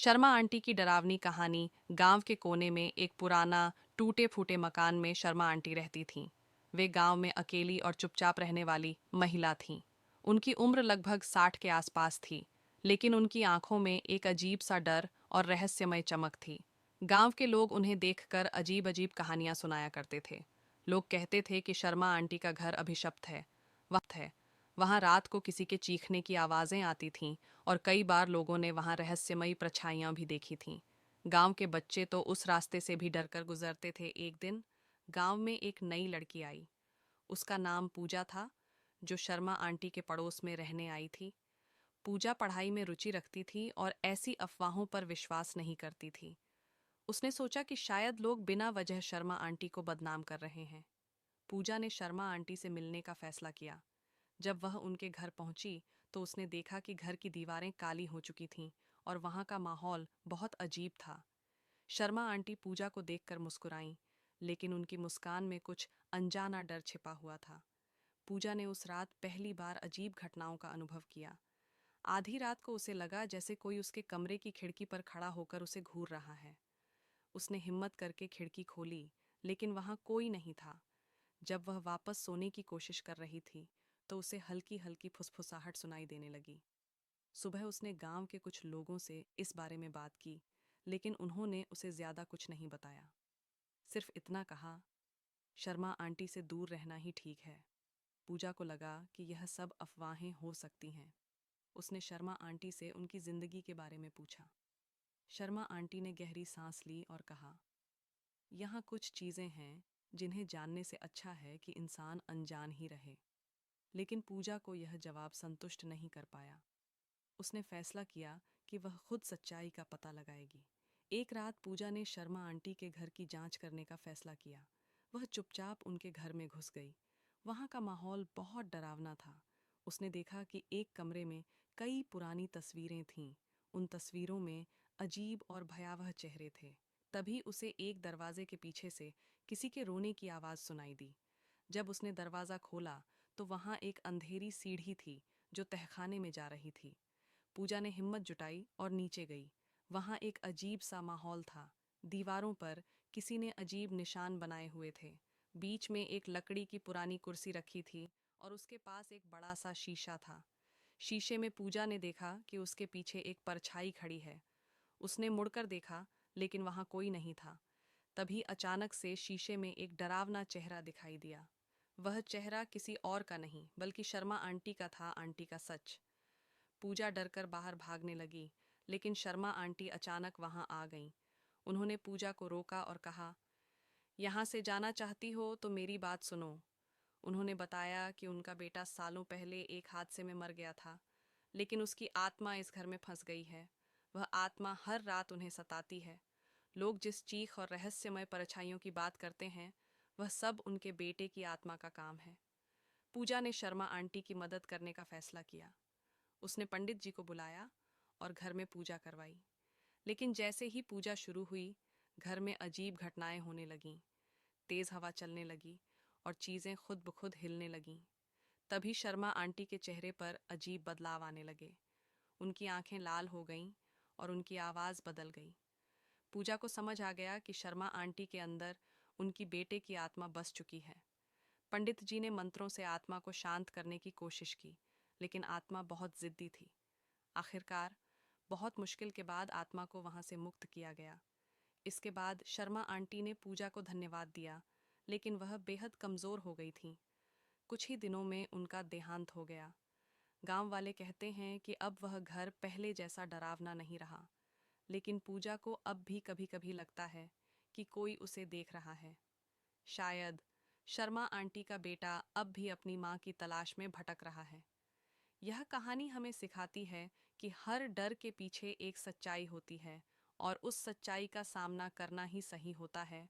Sharma aunty की डरावनी कहानी। गांव के कोने में एक पुराना टूटे फूटे मकान में शर्मा आंटी रहती थीं। वे गांव में अकेली और चुपचाप रहने वाली महिला थीं। उनकी उम्र लगभग 60 के आसपास थी, लेकिन उनकी आंखों में एक अजीब सा डर और रहस्यमय चमक थी। गांव के लोग उन्हें देखकर अजीब अजीब कहानियां सुनाया करते थे। लोग कहते थे कि शर्मा आंटी का घर अभिशप्त है, वक्त है। वहां रात को किसी के चीखने की आवाजें आती थीं और कई बार लोगों ने वहां रहस्यमयी परछाइयां भी देखी थीं। गांव के बच्चे तो उस रास्ते से भी डरकर गुजरते थे। एक दिन गांव में एक नई लड़की आई। उसका नाम पूजा था, जो शर्मा आंटी के पड़ोस में रहने आई थी। पूजा पढ़ाई में रुचि रखती थी और ऐसी अफवाहों पर विश्वास नहीं करती थी। उसने सोचा कि शायद लोग बिना वजह शर्मा आंटी को बदनाम कर रहे हैं। पूजा ने शर्मा आंटी से मिलने का फैसला किया। जब वह उनके घर पहुंची तो उसने देखा कि घर की दीवारें काली हो चुकी थीं और वहां का माहौल बहुत अजीब था। शर्मा आंटी पूजा को देखकर मुस्कुराईं, लेकिन उनकी मुस्कान में कुछ अनजाना डर छिपा हुआ था। पूजा ने उस रात पहली बार अजीब घटनाओं का अनुभव किया। आधी रात को उसे लगा जैसे कोई उसके कमरे की खिड़की पर खड़ा होकर उसे घूर रहा है। उसने हिम्मत करके खिड़की खोली, लेकिन वहां कोई नहीं था। जब वह वापस सोने की कोशिश कर रही थी तो उसे हल्की हल्की फुसफुसाहट सुनाई देने लगी। सुबह उसने गांव के कुछ लोगों से इस बारे में बात की, लेकिन उन्होंने उसे ज्यादा कुछ नहीं बताया। सिर्फ इतना कहा, शर्मा आंटी से दूर रहना ही ठीक है। पूजा को लगा कि यह सब अफवाहें हो सकती हैं। उसने शर्मा आंटी से उनकी जिंदगी के बारे में पूछा। शर्मा आंटी ने गहरी सांस ली और कहा, यहाँ कुछ चीजें हैं जिन्हें जानने से अच्छा है कि इंसान अनजान ही रहे। लेकिन पूजा को यह जवाब संतुष्ट नहीं कर पाया। उसने फैसला किया कि वह खुद सच्चाई का पता लगाएगी। एक रात पूजा ने शर्मा आंटी के घर की जांच करने का फैसला किया। वह चुपचाप उनके घर में घुस गई। वहां का माहौल बहुत डरावना था। उसने देखा कि एक कमरे में कई पुरानी तस्वीरें थीं। उन तस्वीरों में अजीब और भयावह चेहरे थे। तभी उसे एक दरवाजे के पीछे से किसी के रोने की आवाज सुनाई दी। जब उसने दरवाजा खोला तो वहां एक अंधेरी सीढ़ी थी जो तहखाने में जा रही थी। पूजा ने हिम्मत जुटाई और नीचे गई। वहां एक अजीब सा माहौल था। दीवारों पर किसी ने अजीब निशान बनाए हुए थे। बीच में एक लकड़ी की पुरानी कुर्सी रखी थी और उसके पास एक बड़ा सा शीशा था। शीशे में पूजा ने देखा कि उसके पीछे एक परछाई खड़ी है। उसने मुड़कर देखा, लेकिन वहां कोई नहीं था। तभी अचानक से शीशे में एक डरावना चेहरा दिखाई दिया। वह चेहरा किसी और का नहीं बल्कि शर्मा आंटी का था। आंटी का सच। पूजा डरकर बाहर भागने लगी, लेकिन शर्मा आंटी अचानक वहां आ गईं। उन्होंने पूजा को रोका और कहा, यहाँ से जाना चाहती हो तो मेरी बात सुनो। उन्होंने बताया कि उनका बेटा सालों पहले एक हादसे में मर गया था, लेकिन उसकी आत्मा इस घर में फंस गई है। वह आत्मा हर रात उन्हें सताती है। लोग जिस चीख और रहस्यमय परछाइयों की बात करते हैं, वह सब उनके बेटे की आत्मा का काम है। पूजा ने शर्मा आंटी की मदद करने का फैसला किया। उसने पंडित जी को बुलाया और घर में पूजा करवाई। लेकिन जैसे ही पूजा शुरू हुई, घर में अजीब घटनाएं होने लगीं। तेज हवा चलने लगी और चीजें खुद ब खुद हिलने लगीं। तभी शर्मा आंटी के चेहरे पर अजीब बदलाव आने लगे। उनकी आंखें लाल हो गईं और उनकी आवाज बदल गई। पूजा को समझ आ गया कि शर्मा आंटी के अंदर उनकी बेटे की आत्मा बस चुकी है। पंडित जी ने मंत्रों से आत्मा को शांत करने की कोशिश की, लेकिन आत्मा बहुत जिद्दी थी। आखिरकार बहुत मुश्किल के बाद आत्मा को वहां से मुक्त किया गया। इसके बाद शर्मा आंटी ने पूजा को धन्यवाद दिया, लेकिन वह बेहद कमजोर हो गई थीं। कुछ ही दिनों में उनका देहांत हो गया। गांव वाले कहते हैं कि अब वह घर पहले जैसा डरावना नहीं रहा, लेकिन पूजा को अब भी कभी कभी लगता है कि कोई उसे देख रहा है। शायद शर्मा आंटी का बेटा अब भी अपनी माँ की तलाश में भटक रहा है। यह कहानी हमें सिखाती है कि हर डर के पीछे एक सच्चाई होती है और उस सच्चाई का सामना करना ही सही होता है।